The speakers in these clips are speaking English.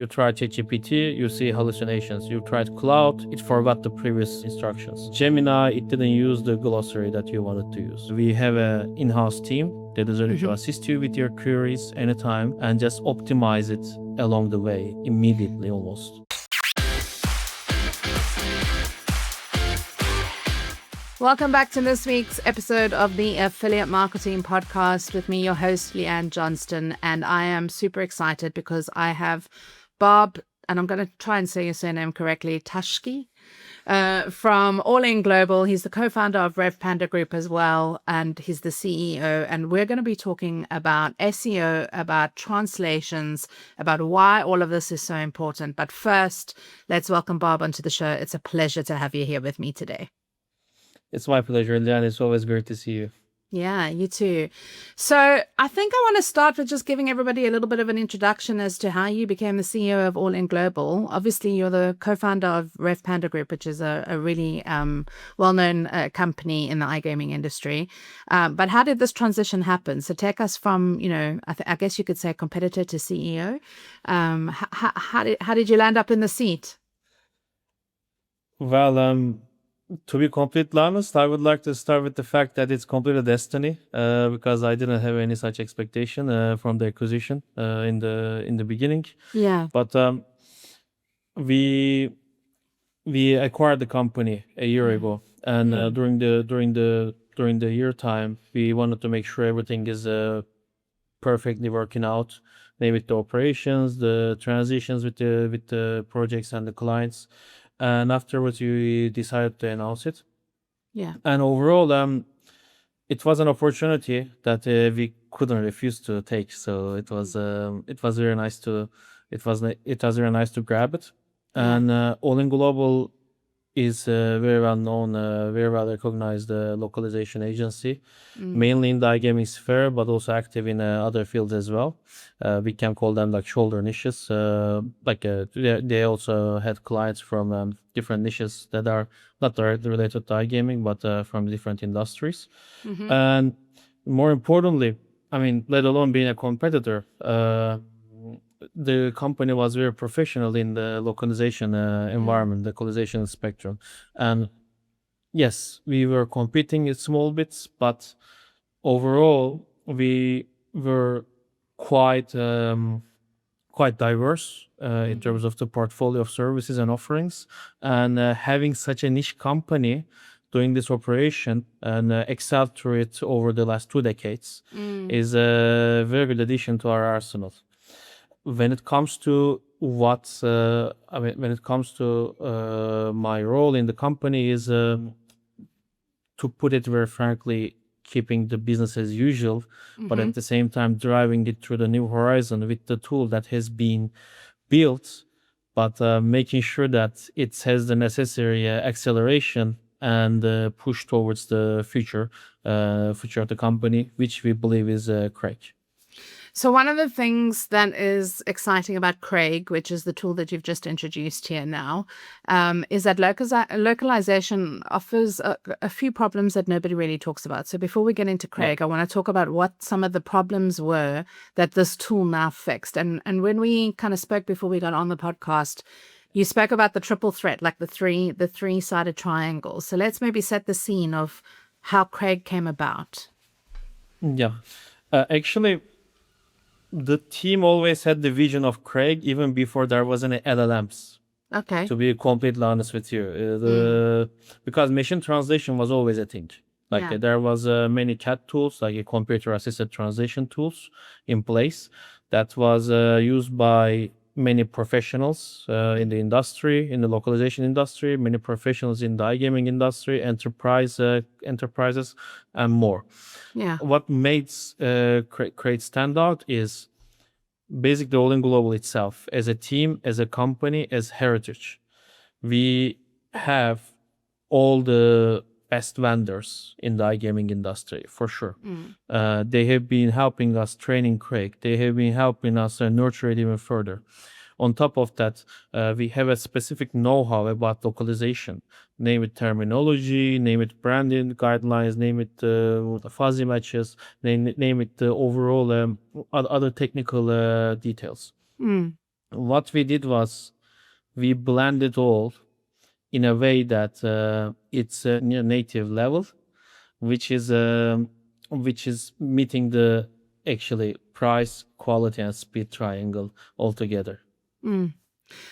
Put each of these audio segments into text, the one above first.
You try ChatGPT, you see hallucinations. You tried Cloud, it forgot the previous instructions. Gemini, it didn't use the glossary that you wanted to use. We have an in-house team that is ready to assist you with your queries anytime and just optimize it along the way, immediately almost. Welcome back to this week's episode of the Affiliate Marketing Podcast with me, your host, Leanne Johnston. And I am super excited because I have Barb, and I'm going to try and say your surname correctly, Tashki, from All In Global. He's the co-founder of Rev Panda Group as well, and he's the CEO. And we're going to be talking about SEO, about translations, about why all of this is so important. But first, let's welcome Barb onto the show. It's a pleasure to have you here with me today. It's my pleasure, Leanne. It's always great to see you. Yeah, you too. So I think I want to start with just giving everybody a little bit of an introduction as to how you became the CEO of All In Global. Obviously, you're the co-founder of Rev Panda Group, which is a really well-known company in the iGaming industry. But how did this transition happen? So take us from, I guess you could say competitor to CEO. How did you land up in the seat? Well, to be completely honest, I would like to start with the fact that it's completely destiny, because I didn't have any such expectation from the acquisition in the beginning. Yeah. But we acquired the company a year ago, and during the year time, we wanted to make sure everything is perfectly working out, maybe with the operations, the transitions with the projects and the clients. And afterwards, we decided to announce it. Yeah. And overall, it was an opportunity that we couldn't refuse to take. So it was very nice to very nice to grab it. Yeah. And All In Global is a very well known, very well recognized localization agency, mainly in the iGaming sphere, but also active in other fields as well. We can call them like shoulder niches. They also had clients from different niches that are not directly related to iGaming, but from different industries. And more importantly, I mean, let alone being a competitor, the company was very professional in the localization environment, the localization spectrum. And yes, we were competing in small bits, but overall, we were quite diverse in terms of the portfolio of services and offerings. And having such a niche company doing this operation and excelled through it over the last 2 decades is a very good addition to our arsenal. When it comes to my role in the company is, to put it very frankly, keeping the business as usual, but at the same time driving it through the new horizon with the tool that has been built, but making sure that it has the necessary acceleration and push towards the future of the company, which we believe is Craig. So one of the things that is exciting about Craig, which is the tool that you've just introduced here now, is that localization offers a few problems that nobody really talks about. So before we get into Craig, I want to talk about what some of the problems were that this tool now fixed. And when we kind of spoke before we got on the podcast, you spoke about the triple threat, like the three-sided triangle. So let's maybe set the scene of how Craig came about. Yeah, actually, the team always had the vision of Craig even before there was any LLMs. Okay. To be completely honest with you, because machine translation was always a thing. There was many chat tools, like computer-assisted translation tools in place that was used by many professionals in the industry, in the localization industry, many professionals in the iGaming industry, enterprises, and more. Yeah. What makes Craig stand out is basically All In Global itself, as a team, as a company, as heritage. We have all the best vendors in the iGaming industry, for sure. They have been helping us training Craig. They have been helping us nurture it even further. On top of that, we have a specific know-how about localization. Name it terminology, name it branding guidelines, name it fuzzy matches, name it the overall other technical details. what we did was we blended all in a way that it's a native level, which is meeting the actually price, quality, and speed triangle altogether.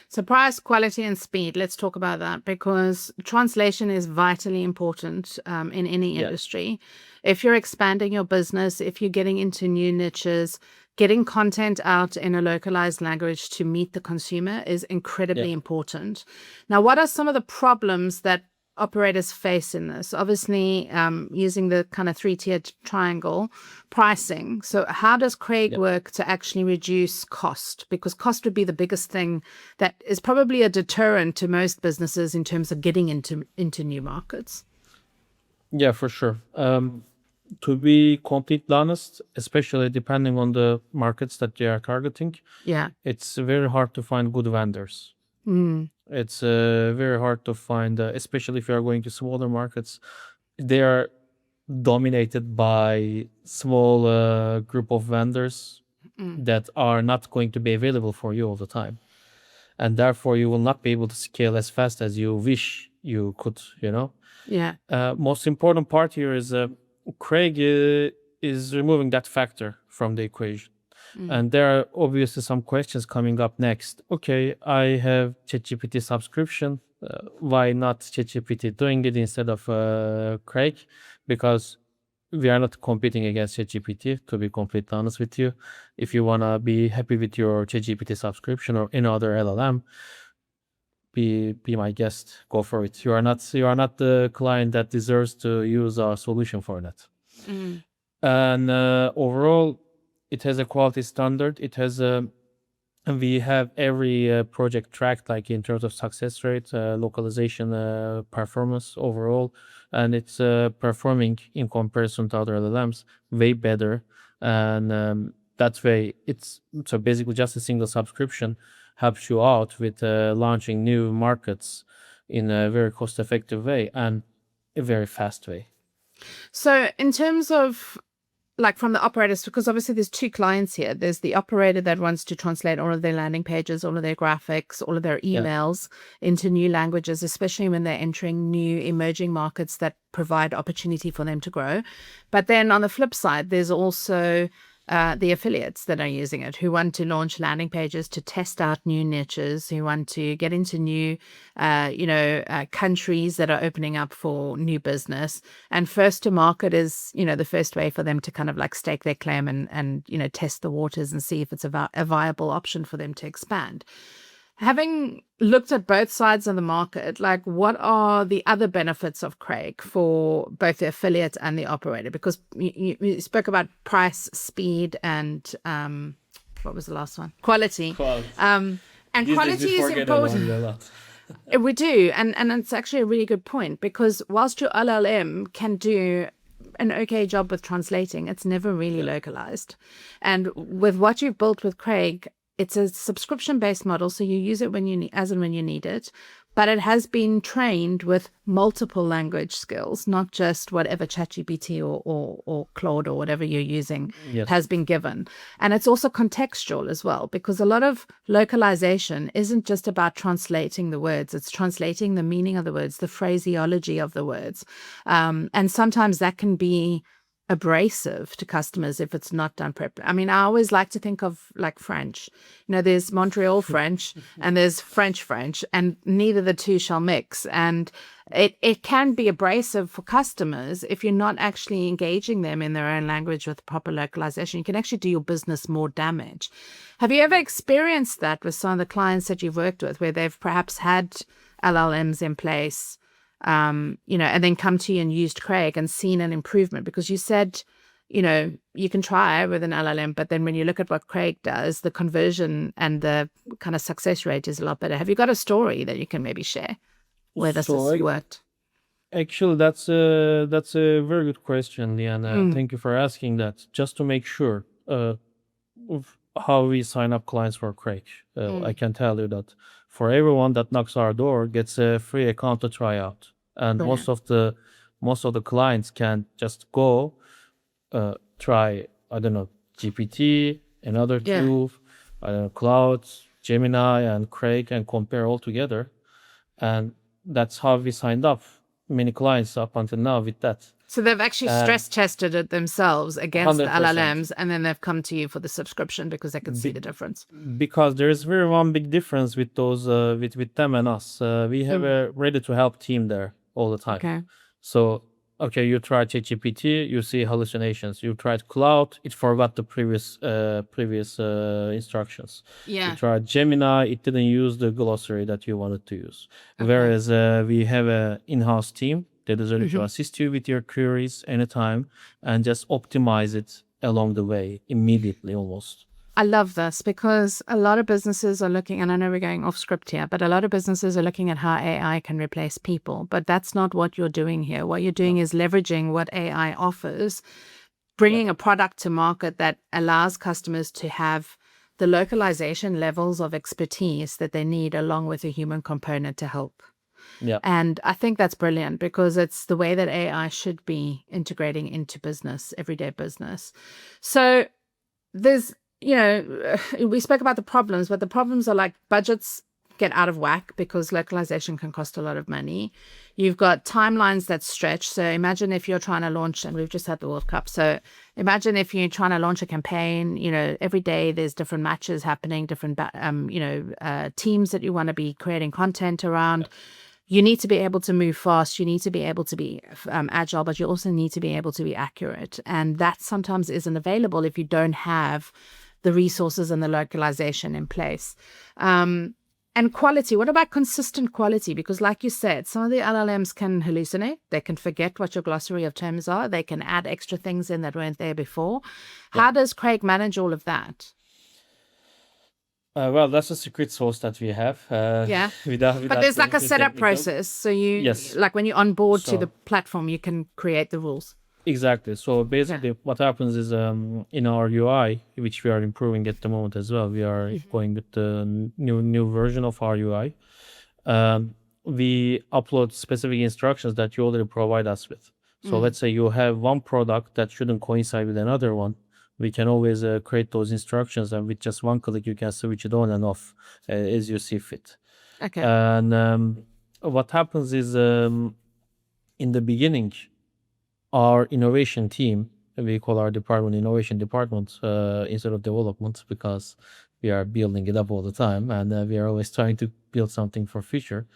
So price, quality, and speed. Let's talk about that, because translation is vitally important in any industry. If you're expanding your business, if you're getting into new niches, getting content out in a localized language to meet the consumer is incredibly important. Now, what are some of the problems that operators face in this? Obviously, using the kind of three-tiered triangle, pricing. So how does Craig work to actually reduce cost? Because cost would be the biggest thing that is probably a deterrent to most businesses in terms of getting into new markets. Yeah, for sure. To be completely honest, especially depending on the markets that you are targeting, it's very hard to find good vendors. It's very hard to find, especially if you are going to smaller markets. They are dominated by small group of vendors that are not going to be available for you all the time, and therefore you will not be able to scale as fast as you wish you could. Most important part here is Craig is removing that factor from the equation. And there are obviously some questions coming up next. Okay, I have ChatGPT subscription. Why not ChatGPT doing it instead of Craig? Because we are not competing against ChatGPT, to be completely honest with you. If you want to be happy with your ChatGPT subscription or any other LLM, be my guest. Go for it. You are not the client that deserves to use our solution for that. And overall, it has a quality standard. It has we have every project tracked, like in terms of success rate, localization, performance overall, and it's performing in comparison to other LLMs way better. And that way, it's so basically just a single subscription helps you out with launching new markets in a very cost-effective way and a very fast way. So in terms of, like, from the operators, because obviously there's two clients here. There's the operator that wants to translate all of their landing pages, all of their graphics, all of their emails into new languages, especially when they're entering new emerging markets that provide opportunity for them to grow. But then on the flip side, there's also the affiliates that are using it, who want to launch landing pages to test out new niches, who want to get into new, countries that are opening up for new business. And first to market is, the first way for them to kind of like stake their claim and test the waters and see if it's a viable option for them to expand. Having looked at both sides of the market, like, what are the other benefits of Craig for both the affiliate and the operator? Because you spoke about price, speed, and what was the last one? Quality. And quality is important. We do. And it's actually a really good point, because whilst your LLM can do an okay job with translating, it's never really localized. And with what you've built with Craig, it's a subscription-based model, so you use it when you need, as and when you need it. But it has been trained with multiple language skills, not just whatever ChatGPT or Claude or whatever you're using has been given. And it's also contextual as well, because a lot of localization isn't just about translating the words. It's translating the meaning of the words, the phraseology of the words. And sometimes that can be abrasive to customers if it's not done properly. I mean, I always like to think of like French. There's Montreal French and there's French, and neither the two shall mix. And it can be abrasive for customers if you're not actually engaging them in their own language with proper localization. You can actually do your business more damage. Have you ever experienced that with some of the clients that you've worked with, where they've perhaps had LLMs in place, and then come to you and used Craig and seen an improvement? Because you said, you can try with an LLM, but then when you look at what Craig does, the conversion and the kind of success rate is a lot better. Have you got a story that you can maybe share where this has worked? Actually, that's a very good question, Liana. Thank you for asking that. Just to make sure of how we sign up clients for Craig, I can tell you that for everyone that knocks our door gets a free account to try out, and most of the clients can just go try, I don't know, GPT, another tool, I don't know, Cloud, Gemini and Craig and compare all together. And that's how we signed up many clients up until now with that. So they've actually stress tested it themselves against the 100%. LLMs, and then they've come to you for the subscription because they can see the difference. Because there is very one big difference with those with them and us. We have a ready to help team there all the time. Okay. So you tried ChatGPT, you see hallucinations. You tried Cloud, it forgot the previous instructions. Yeah. You tried Gemini, it didn't use the glossary that you wanted to use. Okay. Whereas we have an in-house team that is ready to assist you with your queries anytime and just optimize it along the way immediately almost. I love this because a lot of businesses are looking, and I know we're going off script here, but a lot of businesses are looking at how AI can replace people. But that's not what you're doing here. What you're doing is leveraging what AI offers, bringing a product to market that allows customers to have the localization levels of expertise that they need along with a human component to help. Yeah. And I think that's brilliant because it's the way that AI should be integrating into business, everyday business. So there's, we spoke about the problems, but the problems are like budgets get out of whack because localization can cost a lot of money. You've got timelines that stretch. So imagine if you're trying to launch, and we've just had the World Cup. So imagine if you're trying to launch a campaign, every day there's different matches happening, different, teams that you want to be creating content around. You need to be able to move fast. You need to be able to be agile, but you also need to be able to be accurate. And that sometimes isn't available if you don't have the resources and the localization in place. And quality, what about consistent quality? Because like you said, some of the LLMs can hallucinate. They can forget what your glossary of terms are. They can add extra things in that weren't there before. Yeah. How does Craig manage all of that? Well, that's a secret sauce that we have. But there's like a setup process. So like when you onboard to the platform, you can create the rules. Exactly. So basically what happens is in our UI, which we are improving at the moment as well, we are going with the new version of our UI. We upload specific instructions that you already provide us with. So let's say you have one product that shouldn't coincide with another one. We can always create those instructions, and with just one click, you can switch it on and off as you see fit. Okay. And what happens is in the beginning, our innovation team, we call our department innovation department instead of development, because we are building it up all the time, and we are always trying to build something for future.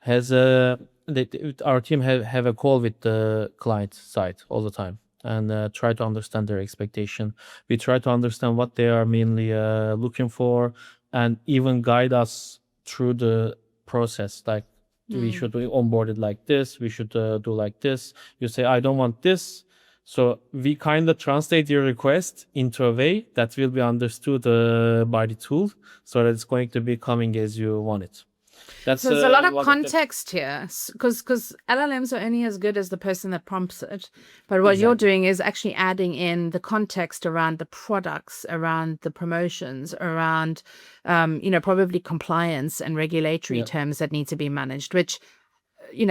Our team have a call with the client side all the time and try to understand their expectation. We try to understand what they are mainly looking for, and even guide us through the process. Like, we should be onboarded like this, we should do like this. You say, I don't want this. So we kind of translate your request into a way that will be understood by the tool, so that it's going to be coming as you want it. So there's a lot of context here, because LLMs are only as good as the person that prompts it. But what you're doing is actually adding in the context around the products, around the promotions, around, probably compliance and regulatory terms that need to be managed, which,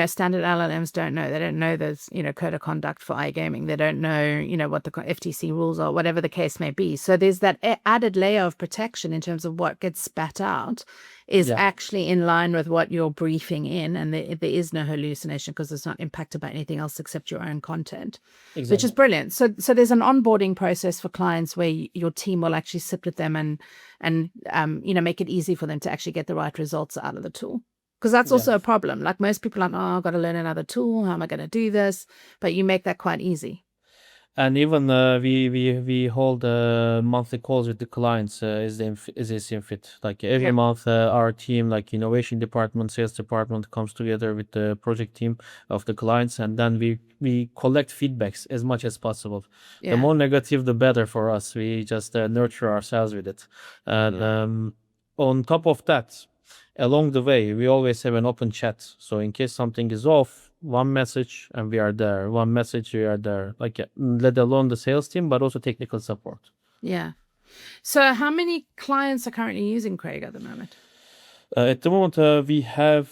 standard LLMs don't know. They don't know there's, code of conduct for iGaming. They don't know, what the FTC rules are, whatever the case may be. So there's that added layer of protection in terms of what gets spat out is actually in line with what you're briefing in, and there is no hallucination because it's not impacted by anything else except your own content, which is brilliant. So there's an onboarding process for clients where your team will actually sit with them and make it easy for them to actually get the right results out of the tool. Because that's also a problem. Like, most people are like, I've got to learn another tool. How am I going to do this? But you make that quite easy. And even we hold monthly calls with the clients as they seem fit. Like every month, our team, like innovation department, sales department, comes together with the project team of the clients, and then we collect feedbacks as much as possible. The more negative, the better for us. We just nurture ourselves with it. And on top of that, along the way, we always have an open chat. So in case something is off, one message and we are there. One message, we are there. Like, let alone the sales team, but also technical support. Yeah. So how many clients are currently using Craig at the moment? At the moment, we have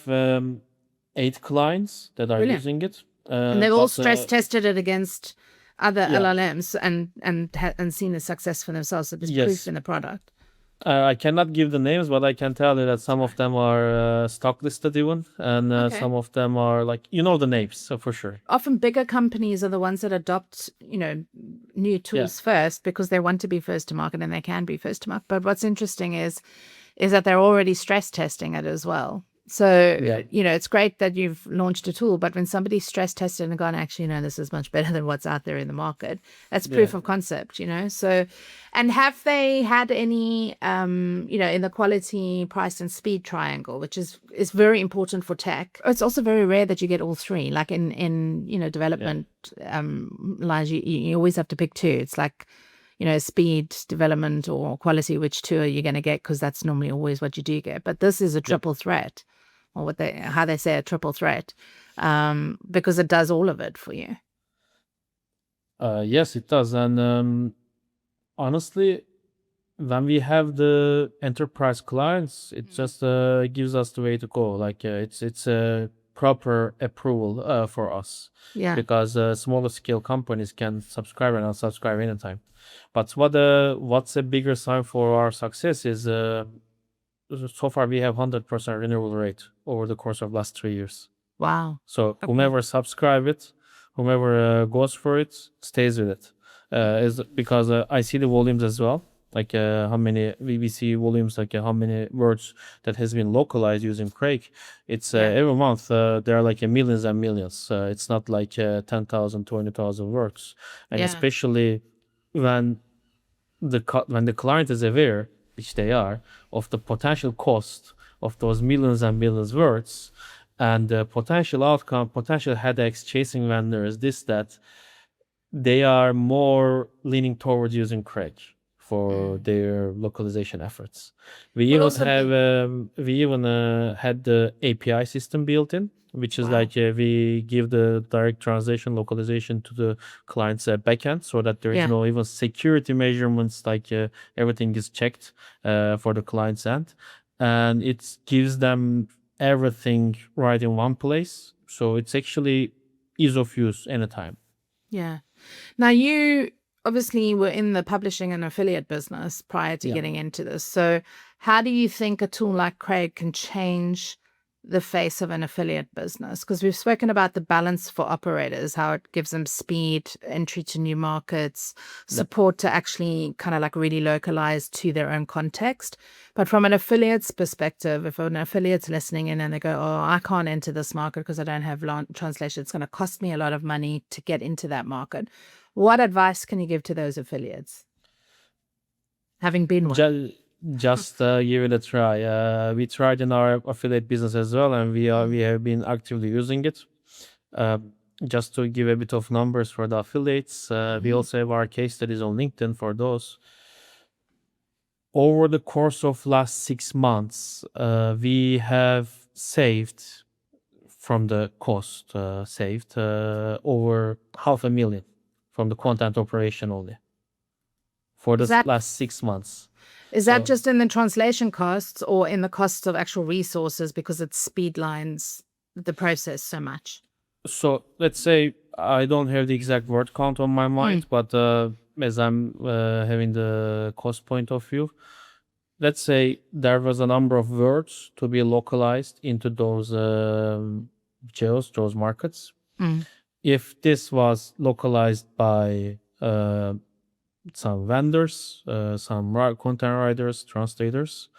8 clients that are using it. And they've all stress tested it against other LLMs and seen the success for themselves. So there's proof in the product. I cannot give the names, but I can tell you that some of them are stock listed even, and Okay. some of them are like, you know, the names, so for sure. Often bigger companies are the ones that adopt, new Yeah, tools first because they want to be first to market and they can be first to market. But what's interesting is that they're already stress testing it as well. So, yeah, it's great that you've launched a tool, but when somebody's stress tested and gone, actually, no, this is much better than what's out there in the market, that's yeah. proof of concept, So, and have they had any, in the quality, price, and speed triangle, which is very important for tech. It's also very rare that you get all three. Like in development lines, you always have to pick two. It's like, speed, development, or quality, which two are you going to get? Because that's normally always what you do get. But this is a triple threat, or how they say a triple threat, because it does all of it for you. Yes, it does. And honestly, when we have the enterprise clients, it just gives us the way to go. Like it's a proper approval for us, Yeah. because smaller scale companies can subscribe and unsubscribe anytime. But what's a bigger sign for our success is so far we have 100% renewal rate over the course of last 3 years. Wow. So Okay. whomever subscribe it, whomever goes for it, stays with it. Is because I see the volumes as well. Like how many we see volumes, like how many words that has been localized using Craig. It's every month there are like millions and millions. It's not like 10,000, 20,000 words, and especially when when the client is aware, which they are, of the potential cost of those millions and millions words, and the potential outcome, potential headaches, chasing vendors, this, that, they are more leaning towards using Craig for their localization efforts. We But even also have had the API system built in, which is Wow. like we give the direct translation localization to the client's backend, so that there is no even security measurements, like everything is checked for the client's end, and it gives them everything right in one place. So it's actually ease of use anytime. Yeah. Now, you obviously were in the publishing and affiliate business prior to Yeah. getting into this. So, how do you think a tool like Craig can change the face of an affiliate business? Because we've spoken about the balance for operators, how it gives them speed, entry to new markets, support to actually kind of like really localize to their own context. But from an affiliate's perspective, if an affiliate's listening in and they go, oh, I can't enter this market because I don't have translation, it's going to cost me a lot of money to get into that market. What advice can you give to those affiliates? Having been one. Just give it a try. We tried in our affiliate business as well, and we have been actively using it. Just to give a bit of numbers for the affiliates, we also have our case studies on LinkedIn for those. Over the course of last 6 months, we have saved from the cost saved over 500,000 from the content operation only for Is the that last 6 months. Is that just in the translation costs or in the costs of actual resources because it speed lines the process so much? So let's say I don't have the exact word count on my mind, but as I'm having the cost point of view, let's say there was a number of words to be localized into those geos, those markets. If this was localized by some vendors, some content writers, translators,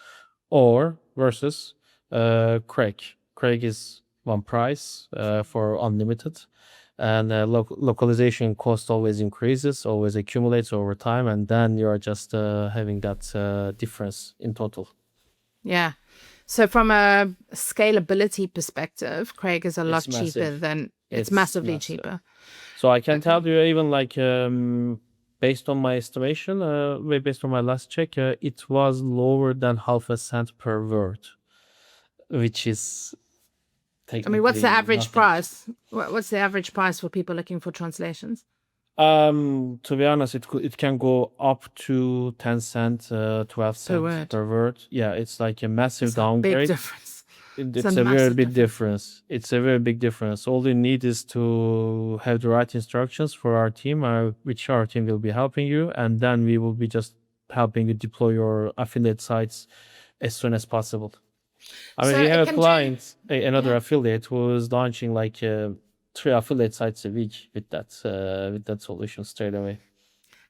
or versus Craig. Craig is one price for unlimited, and localization cost always increases, always accumulates over time, and then you are just having that difference in total. Yeah. So from a scalability perspective, Craig is a lot cheaper massive. than it's It's massively massive. cheaper. So I can tell you, even like based on my estimation, based on my last check, it was lower than half a cent per word, which is I mean, what's the technically average nothing. price? What's the average price for people looking for translations? To be honest, it can go up to 10 cents, 12 cents word. per word. Yeah, it's like a massive It's a big downgrade. difference. It's a a very massive big difference. It's a very big difference. All you need is to have the right instructions for our team, which our team will be helping you, and then we will be just helping you deploy your affiliate sites as soon as possible. I mean, So we it have a can client, another yeah. affiliate, who is launching like 3 affiliate sites a week with that solution straight away.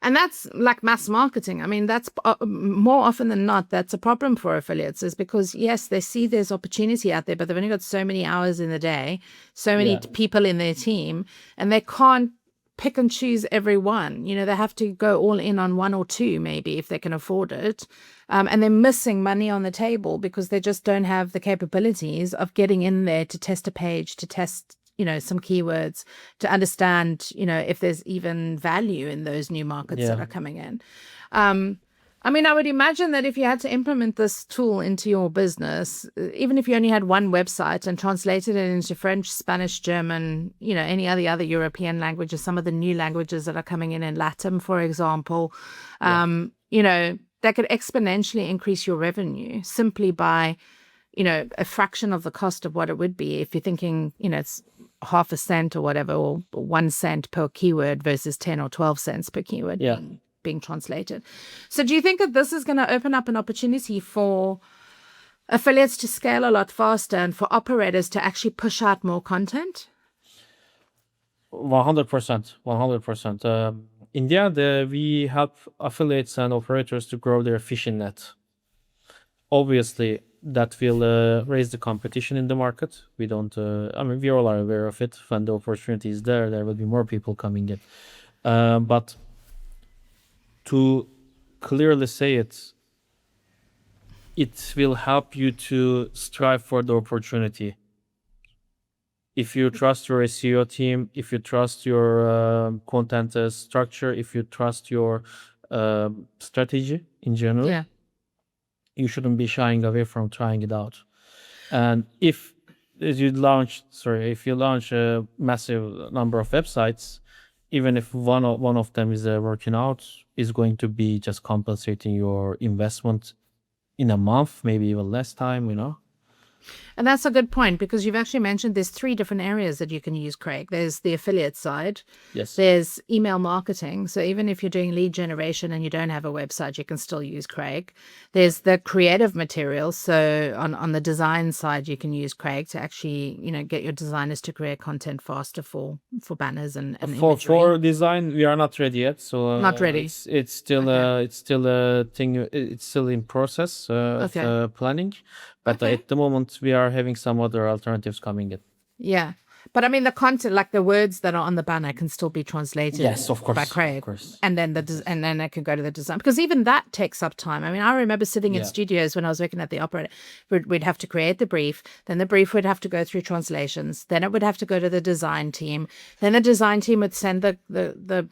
And that's like mass marketing. I mean, that's more often than not, that's a problem for affiliates, is because, yes, they see there's opportunity out there, but they've only got so many hours in the day, so many Yeah. people in their team, and they can't pick and choose every one. You know, they have to go all in on one or two, maybe, if they can afford it. And they're missing money on the table because they just don't have the capabilities of getting in there to test a page, to test some keywords, to understand, if there's even value in those new markets that Yeah. are coming in. I mean, I would imagine that if you had to implement this tool into your business, even if you only had one website and translated it into French, Spanish, German, any other European languages, some of the new languages that are coming in Latin, for example, that could exponentially increase your revenue simply by a fraction of the cost of what it would be if you're thinking, it's half a cent or whatever, or 1 cent per keyword versus 10 or 12 cents per keyword being translated. So do you think that this is going to open up an opportunity for affiliates to scale a lot faster and for operators to actually push out more content? 100%. 100%. In the end, we help affiliates and operators to grow their fishing net. Obviously, that will raise the competition in the market. We don't, I mean, we all are aware of it. When the opportunity is there will be more people coming in. But to clearly say it, it will help you to strive for the opportunity. If you trust your SEO team, if you trust your content structure, if you trust your strategy in general, you shouldn't be shying away from trying it out. And if you launch a massive number of websites, even if one of them is working out, is going to be just compensating your investment in a month, maybe even less time, And that's a good point, because you've actually mentioned there's 3 different areas that you can use Craig. There's the affiliate side. Yes. There's email marketing. So even if you're doing lead generation and you don't have a website, you can still use Craig. There's the creative materials. So on the design side, you can use Craig to actually, get your designers to create content faster for banners and imagery. For design, we are not ready yet. So not ready. It's still a thing. It's still in process of planning. But at the moment, we are having some other alternatives coming in. Yeah. But I mean, the content, like the words that are on the banner, can still be translated. Yes, of course, by Craig. Of course. And then and then I can go to the design, because even that takes up time. I mean, I remember sitting in studios when I was working at the operator. We'd have to create the brief. Then the brief would have to go through translations. Then it would have to go to the design team. Then the design team would send the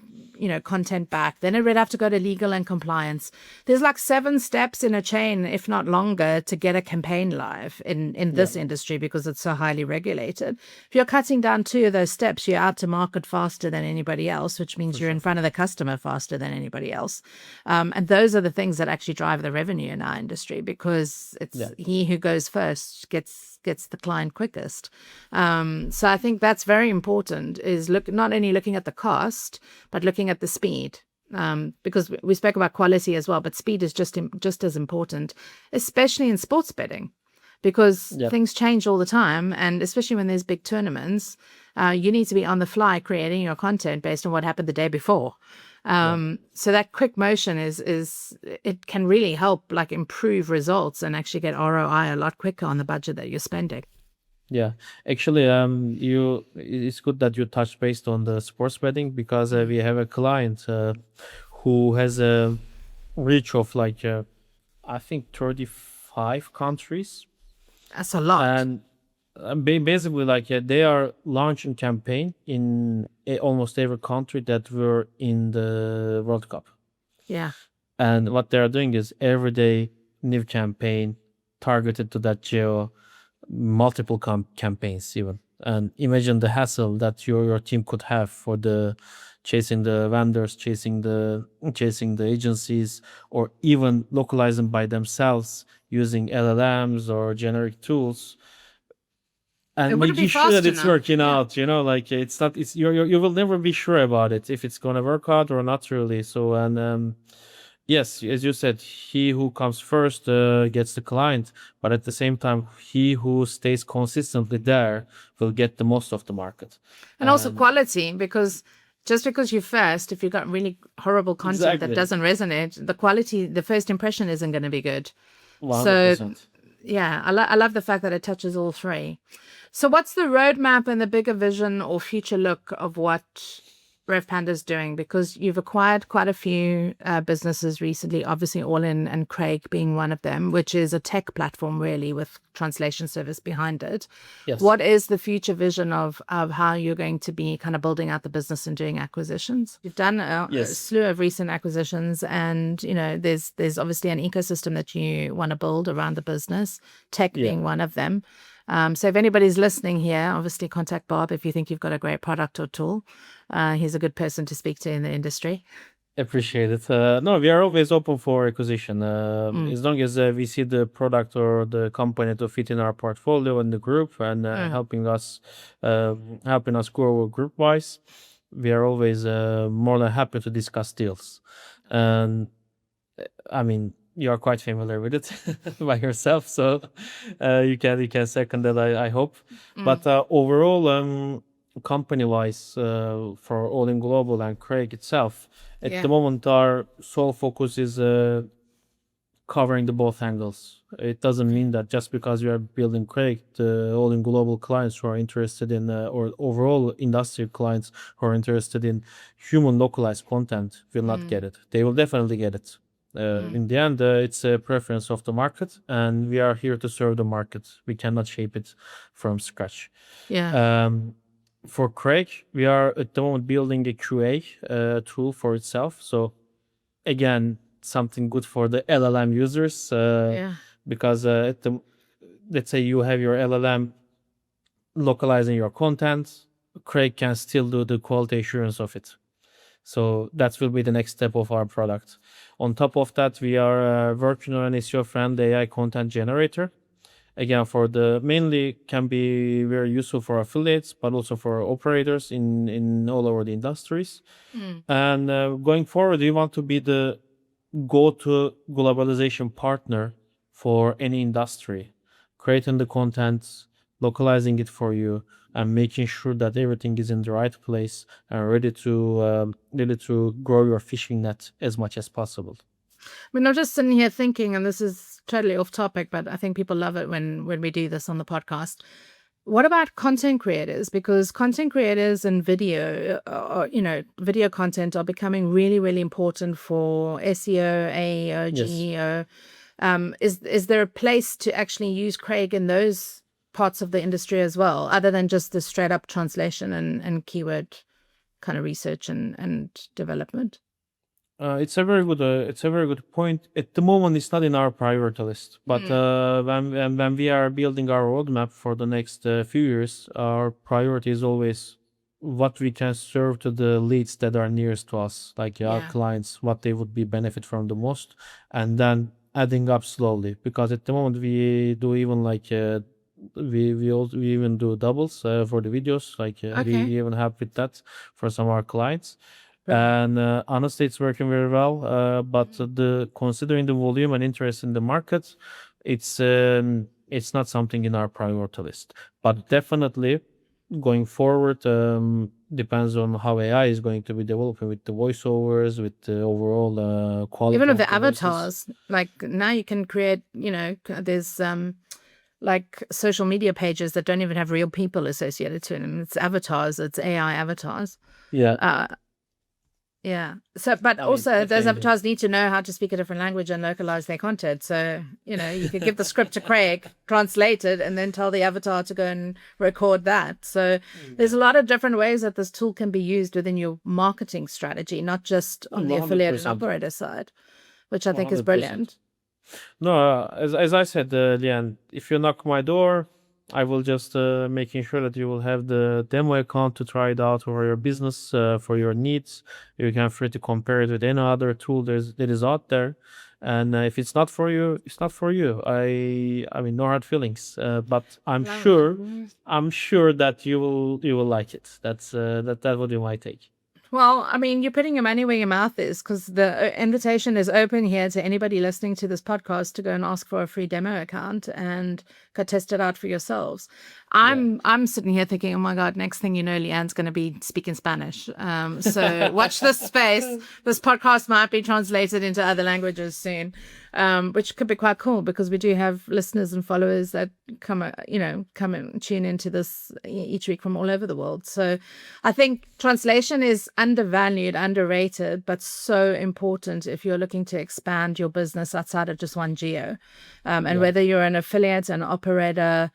content back. Then it would have to go to legal and compliance. There's like 7 steps in a chain, if not longer, to get a campaign live in this industry, because it's so highly regulated. If you're cutting down 2 of those steps, you're out to market faster than anybody else, which means you're in front of the customer faster than anybody else. And those are the things that actually drive the revenue in our industry, because it's he who goes first gets the client quickest. So I think that's very important, is not only looking at the cost, but looking at the speed. Because we spoke about quality as well, but speed is just as important, especially in sports betting, because things change all the time. And especially when there's big tournaments, you need to be on the fly creating your content based on what happened the day before. So that quick motion it can really help like improve results and actually get ROI a lot quicker on the budget that you're spending. Yeah, actually, it's good that you touched based on the sports betting, because we have a client who has a reach of like I think 35 countries. That's a lot. And basically, like they are launching campaign in almost every country that were in the World Cup. Yeah. And what they are doing is every day new campaign targeted to that geo, multiple campaigns even. And imagine the hassle that your team could have for the chasing the vendors, chasing the agencies, or even localizing by themselves using LLMs or generic tools. And making sure that it's working out, like you will never be sure about it if it's gonna work out or not really. So, and Yes, as you said, he who comes first gets the client, but at the same time, he who stays consistently there will get the most of the market. And also And quality, because just because you're first, if you've got really horrible content that exactly, doesn't resonate, the quality, the first impression isn't going to be good. So 100%. yeah, I love the fact that it touches all three. So what's the roadmap and the bigger vision or future look of what Rev Panda's doing? Because you've acquired quite a few businesses recently, obviously All In and Craig being one of them, which is a tech platform really with translation service behind it. Yes. What is the future vision of how you're going to be kind of building out the business and doing acquisitions? You've done a Yes. slew of recent acquisitions, and there's obviously an ecosystem that you want to build around the business, tech Yeah. being one of them. So if anybody's listening here, obviously contact Barb if you think you've got a great product or tool. He's a good person to speak to in the industry. Appreciate it. No, we are always open for acquisition. As long as we see the product or the company to fit in our portfolio and the group and helping us grow group wise, we are always more than happy to discuss deals. And I mean, you are quite familiar with it by yourself, so you can second that. I hope. But overall, company wise, for All In Global and Craig itself, at Yeah. the moment, our sole focus is covering the both angles. It doesn't mean that just because we are building Craig, the All In Global clients who are interested in, or overall industry clients who are interested in human localized content will not get it. They will definitely get it. In the end, it's a preference of the market, and we are here to serve the market. We cannot shape it from scratch. Yeah. For Craig, we are at the moment building a QA tool for itself. So again, something good for the LLM users, Yeah. because let's say you have your LLM localizing your content, Craig can still do the quality assurance of it. So that will be the next step of our product. On top of that, we are working on an SEO-friendly AI content generator. Again, for the mainly can be very useful for affiliates, but also for operators in all over the industries. And going forward, we want to be the go-to globalization partner for any industry, creating the content, localizing it for you, and making sure that everything is in the right place and ready to grow your fishing net as much as possible. I mean, I'm just sitting here thinking, and this is totally off topic, but I think people love it when we do this on the podcast. What about content creators? Because content creators and video, video content are becoming really, really important for SEO, AEO, Yes. GEO. Is there a place to actually use Craig in those parts of the industry as well, other than just the straight up translation and keyword kind of research and development? It's a very good point. At the moment, it's not in our priority list, but when we are building our roadmap for the next few years, our priority is always what we can serve to the leads that are nearest to us, like our Yeah. clients, what they would be benefit from the most, and then adding up slowly. Because at the moment, we do even like we even do doubles for the videos. Like we Okay. even help with that for some of our clients. Brilliant. And honestly, it's working very well. But the considering the volume and interest in the market, it's not something in our priority list. But definitely, going forward, depends on how AI is going to be developing with the voiceovers, with the overall quality Even of with the the voices. avatars, like now you can create, there's like social media pages that don't even have real people associated to them. It's avatars, it's AI avatars. Yeah, Yeah. So, but I mean, also those definitely. avatars need to know how to speak a different language and localize their content. So, you could give the script to Craig, translate it, and then tell the avatar to go and record that. So there's a lot of different ways that this tool can be used within your marketing strategy, not just on the affiliate and 100%. operator side, which I think is 100%. brilliant. No, as I said, Lian, if you knock my door, I will just making sure that you will have the demo account to try it out for your business, for your needs. You can free to compare it with any other tool that is out there. And if it's not for you, it's not for you. I mean, no hard feelings. But I'm sure that you will like it. That's what you might take. Well, I mean, you're putting your money where your mouth is, because the invitation is open here to anybody listening to this podcast to go and ask for a free demo account and go test it out for yourselves. I'm sitting here thinking, oh my God, next thing you know, Leanne's going to be speaking Spanish. So watch this space. This podcast might be translated into other languages soon, which could be quite cool, because we do have listeners and followers that come and tune into this each week from all over the world. So I think translation is undervalued, underrated, but so important if you're looking to expand your business outside of just one geo. And whether you're an affiliate, an operator,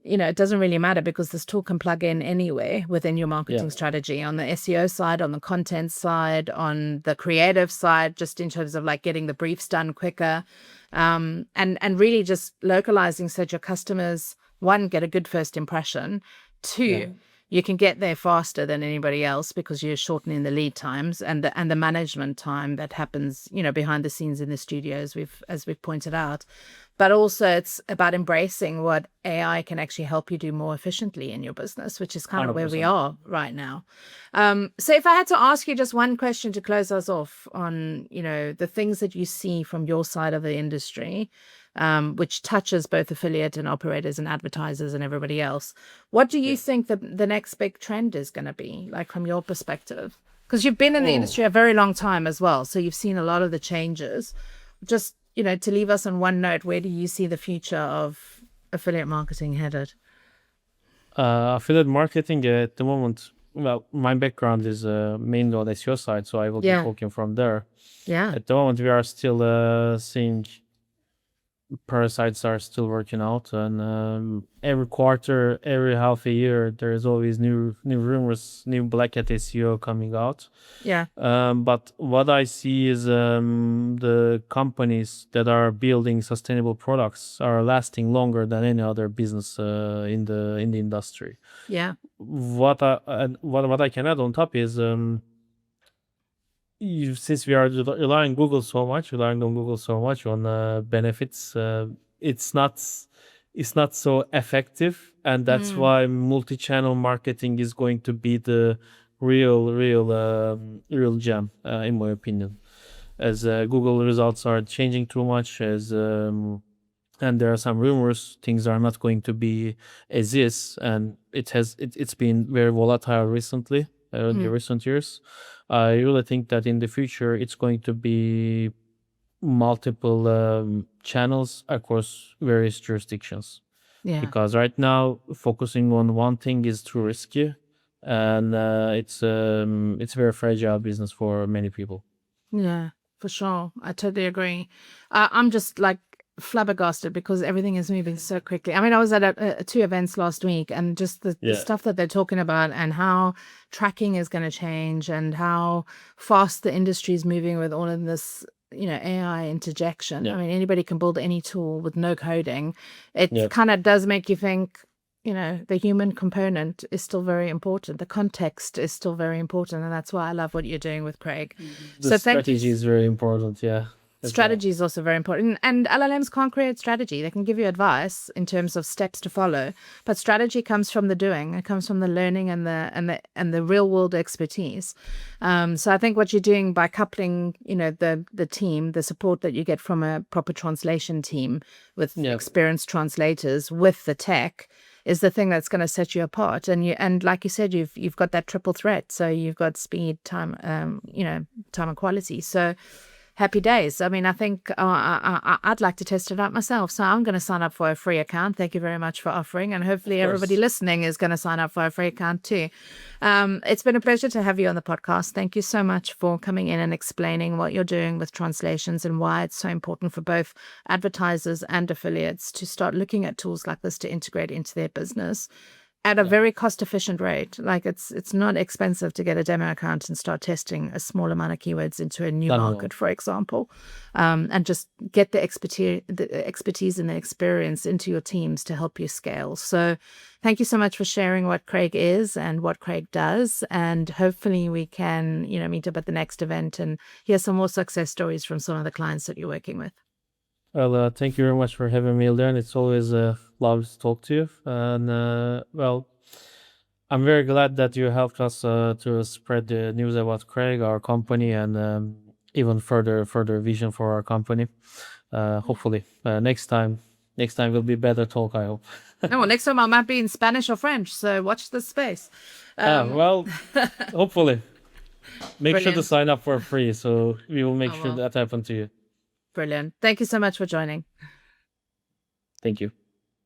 it doesn't really matter, because this tool can plug in anywhere within your marketing strategy, on the SEO side, on the content side, on the creative side, just in terms of like getting the briefs done quicker, and really just localizing so that your customers, one, get a good first impression, two, you can get there faster than anybody else, because you're shortening the lead times and the management time that happens, behind the scenes in the studio, as we've pointed out. But also it's about embracing what AI can actually help you do more efficiently in your business, which is kind of 100%. where we are right now. So if I had to ask you just one question to close us off on, the things that you see from your side of the industry, which touches both affiliate and operators and advertisers and everybody else, what do you think the next big trend is going to be, like from your perspective? Because you've been in the industry a very long time as well, so you've seen a lot of the changes. Just to leave us on one note, where do you see the future of affiliate marketing headed? Affiliate marketing at the moment, well, my background is mainly on SEO side, so I will be talking from there. Yeah. At the moment, we are still seeing parasites are still working out, and every quarter, every half a year, there is always new rumors, new black hat SEO coming out. Yeah. But what I see is the companies that are building sustainable products are lasting longer than any other business in the industry. Yeah. What I can add on top is since we are relying on Google so much on benefits, it's not so effective, and that's why multi-channel marketing is going to be the real gem, in my opinion, as Google results are changing too much, and there are some rumors things are not going to be as is, and it's been very volatile recently, in the recent years. I really think that in the future it's going to be multiple channels across various jurisdictions. Yeah. Because right now focusing on one thing is too risky, and it's very fragile business for many people. Yeah, for sure. I totally agree. I'm just like flabbergasted, because everything is moving so quickly. I mean, I was at two events last week, and just the stuff that they're talking about, and how tracking is going to change, and how fast the industry is moving with all of this, AI interjection. I mean, anybody can build any tool with no coding. It kind of does make you think, the human component is still very important. The context is still very important. And that's why I love what you're doing with Craig. The strategy is very important. Yeah. Strategy is also very important, and LLMs can't create strategy. They can give you advice in terms of steps to follow, but strategy comes from the doing. It comes from the learning and the real world expertise. So I think what you're doing by coupling, the team, the support that you get from a proper translation team with experienced translators with the tech, is the thing that's going to set you apart. And like you said, you've got that triple threat. So you've got speed, time, time and quality. So happy days. I mean, I think I'd like to test it out myself. So I'm going to sign up for a free account. Thank you very much for offering. And hopefully everybody listening is going to sign up for a free account too. It's been a pleasure to have you on the podcast. Thank you so much for coming in and explaining what you're doing with translations, and why it's so important for both advertisers and affiliates to start looking at tools like this to integrate into their business at a very cost-efficient rate. Like it's not expensive to get a demo account and start testing a small amount of keywords into a new market, for example, and just get the expertise and the experience into your teams to help you scale. So thank you so much for sharing what Craig is and what Craig does, and hopefully we can, meet up at the next event and hear some more success stories from some of the clients that you're working with. Well, thank you very much for having me, Leon. It's always lovely to talk to you. And well, I'm very glad that you helped us to spread the news about Craig, our company, and even further vision for our company. Hopefully, next time will be better talk, I hope. No, well, next time I might be in Spanish or French, so watch this space. Well, hopefully. Make sure to Brilliant. sign up for free, so we will make I sure will. that happens to you. Brilliant. Thank you so much for joining. Thank you.